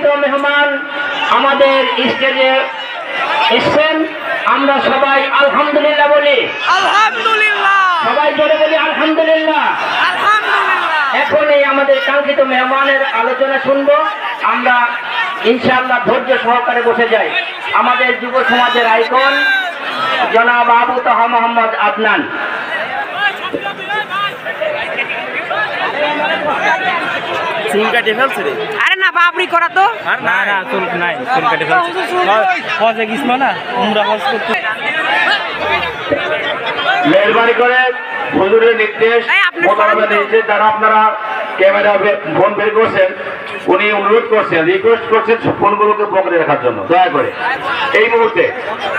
কাঙ্ক্ষিত মেহমান আমাদের স্টেজে এসেছেন। আমরা সবাই আলহামদুলিল্লাহ বলি। আলহামদুলিল্লাহ। সবাই জোরে বলি আলহামদুলিল্লাহ। এখন এই আমাদের কাঙ্ক্ষিত মেহমানের আলোচনা শুনবো। আমরা ইনশাআল্লাহ ধৈর্য সহকারে বসে যাই। আমাদের যুব সমাজের আইকন জনাব আবু তাহা মোহাম্মদ আদনান। চুল কাটে ফেলছে রে। আরে না বাবরি করা তো। না না চুল নাই, চুল কাটে ফেলছে। হজে গিয়েছিল না, উমরা হজ করতে। মেহরবানি করে হুজুরের নির্দেশ মোতাবেক নির্দেশ যারা আপনারা ক্যামেরা ফোন বের করছেন, উনি অনুরোধ করছেন, রিকোয়েস্ট করছেন ফোনগুলোকে পকেটে রাখার জন্য। দয়া করে এই মুহূর্তে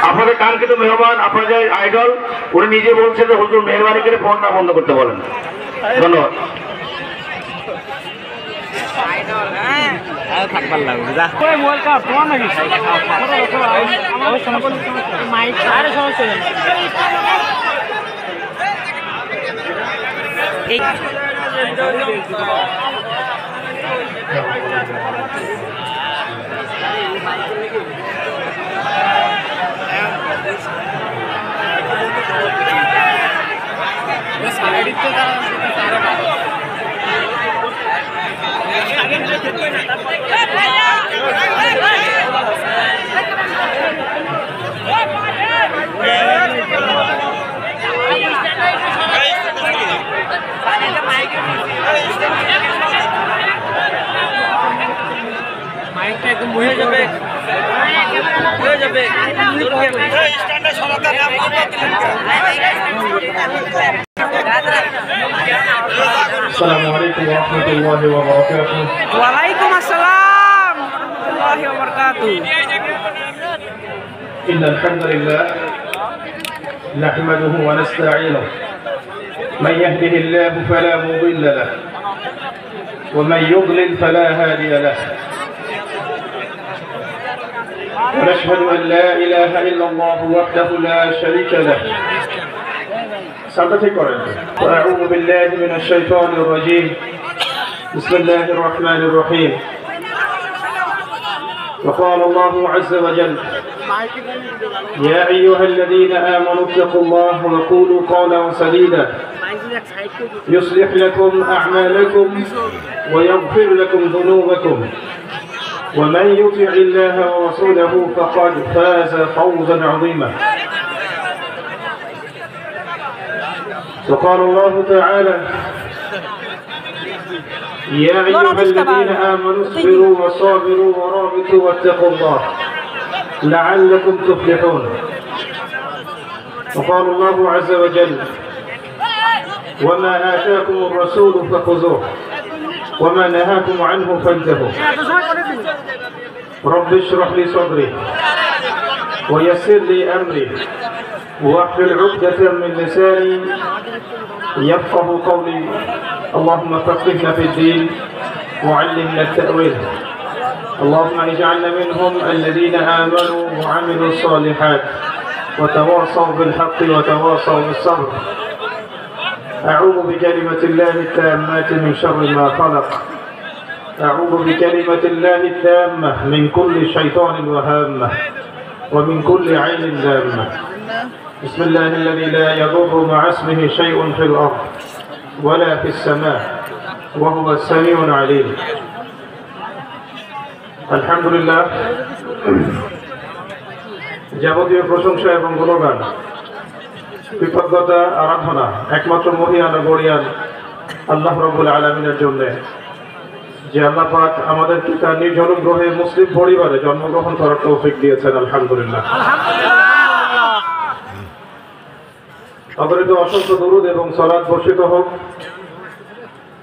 আপনাদের কাঙ্ক্ষিত মেহমান, আপনাদের আইডল, উনি নিজে বলছেন যে হুজুর মেহরবানি করে ফোনটা বন্ধ করতে বলেন। ধন্যবাদ। থাকবার লাগবে যা। মাইকটা একদম হয়ে যাবে, হয়ে যাবে। السلام عليكم ورحمة الله وبركاته. وعليكم السلام ورحمة الله وبركاته. إن الحمد لله نحمده ونستعينه، من يهده الله فلا مضل له ومن يضلل فلا هادي له، ونشهد أن لا إله إلا الله وحده لا شريك له. وأعوذ بالله من الشيطان الرجيم. بسم الله الرحمن الرحيم. وقال الله عز وجل: يا أيها الذين آمنوا اتقوا الله وقولوا قولا سديدا يصلح لكم أعمالكم ويغفر لكم ذنوبكم ومن يطع الله ورسوله فقد فاز فوزا عظيما. وقال الله تعالى: يا أيها الذين آمنوا اصبروا وصابروا ورابطوا واتقوا الله لعلكم تفلحون. وقال الله عز وجل: وما آتاكم الرسول فخذوه وما نهاكم عنه فانتهوا. رب اشرح لي صدري ويسر لي أمري واحلل عقدة من لساني يفقه قولي. اللهم فقهنا في الدين وعلمنا التأويل. اللهم اجعلنا منهم الذين آمنوا وعملوا الصالحات وتواصوا بالحق وتواصوا بالصبر. أعوذ بكلمة الله التامات من شر ما خلق. أعوذ بكلمة الله التامة من كل شيطان وهامة ومن كل عين لامة. بسم الله الذي لا يضر مع اسمه شيء في الأرض ولا في السماء وهو السميع العليم. الحمد لله. যাবতীয় প্রশংসা এবং গুণগান, কৃতজ্ঞতা, আরাধনা একমাত্র মহিয়ান ও গরিয়ান আল্লাহ রাব্বুল আলামিনের জন্য, যে আল্লাহ পাক আমাদেরকে তার নিজ অনুগ্রহে মুসলিম পরিবারে জন্মগ্রহণ করার তৌফিক দিয়েছেন। আলহামদুলিল্লাহ। অগণিত অসংখ্য দরুদ এবং সালাত বর্ষিত হোক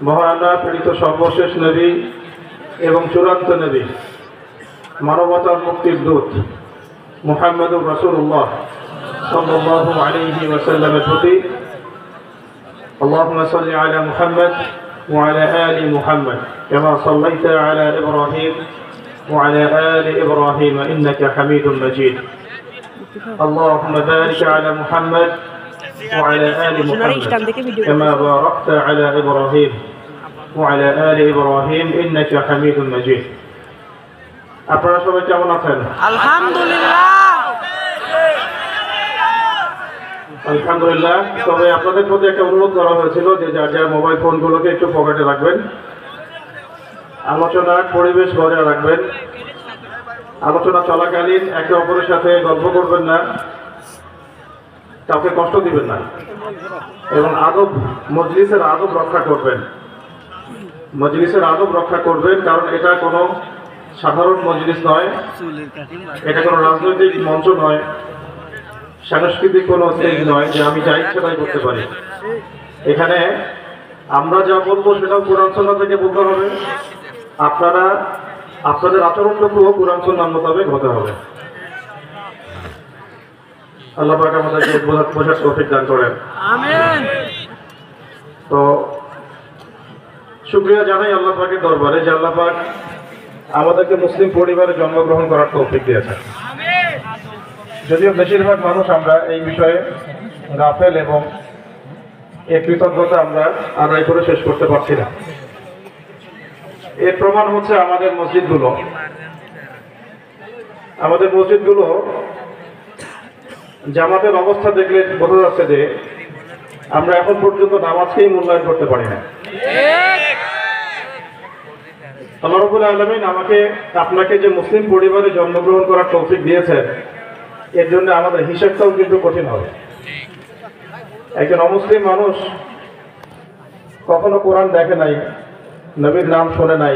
মহান আল্লাহ প্রেরিত সর্বশেষ নবী এবং চূড়ান্ত নবী, মানবতার মুক্তির দূত মুহাম্মদুর রাসূলুল্লাহ সাল্লাল্লাহু আলাইহি ওয়াসাল্লামের প্রতি। আল্লাহুম্মা সাল্লি আলা মুহাম্মদ ওয়া আলা আলি মুহাম্মদ কামা সাল্লাইতা আলা ইব্রাহিম ওয়া আলা আলি ইব্রাহিম ইন্নাকা হামিদুম মাজিদ। আল্লাহুম্মা বারিক আলা মুহাম্মদ وعلى آل محمد كما باركت على إبراهيم وعلى آل إبراهيم إنك حميد مجيد. আপনারা সবাই কেমন আছেন? আলহামদুলিল্লাহ। আলহামদুলিল্লাহ। তবে আপনাদের প্রতি একটা অনুরোধ করা হয়েছিল যে যার যার মোবাইল ফোনগুলোকে একটু পকেটে রাখবেন, আলোচনার পরিবেশ বজায় রাখবেন, আলোচনা চলাকালীন একে অপরের সাথে গল্প করবেন না, কাউকে কষ্ট দিবেন না এবং আদব, মজলিসের আদব রক্ষা করবেন। মজলিসের আদব রক্ষা করবেন, কারণ এটা কোনো সাধারণ মজলিস নয়, এটা কোনো রাজনৈতিক মঞ্চ নয়, সাংস্কৃতিক কোনো স্টেজ নয় যে আমি যা ইচ্ছে তাই করতে পারি। এখানে আমরা যা বলবো সেটাও কোরআন সুন্নাহ থেকে বলতে হবে, আপনারা আপনাদের আচরণটুকুও কোরআন সুন্নাহ মোতাবেক হতে হবে। আল্লাহ পাক আমাদেরকে বোঝার তৌফিক দান করেন। আমিন। তো শুকরিয়া জানাই আল্লাহ পাকের দরবারে যে আল্লাহ পাক আমাদেরকে মুসলিম পরিবারে জন্মগ্রহণ করার তৌফিক দিয়েছেন। যদিও বেশিরভাগ মানুষ আমরা এই বিষয়ে গাফেল এবং এই কৃতজ্ঞতা আমরা আদায় করে শেষ করতে পারছি না। এর প্রমাণ হচ্ছে আমাদের মসজিদগুলো। আমাদের মসজিদগুলো জামাতের অবস্থা দেখলে বোঝা যাচ্ছে যে আমরা এখন পর্যন্ত নামাজকেই মূল্যায়ন করতে পারি না। আল্লাহ রাব্বুল আলামিন আপনাকে যে মুসলিম পরিবারে জন্মগ্রহণ করার তৌফিক দিয়েছেন, এর জন্য আমাদের হিসাবটাও কিন্তু কঠিন হবে। একজন অমুসলিম মানুষ কখনো কোরআন দেখে নাই, নবীর নাম শোনে নাই,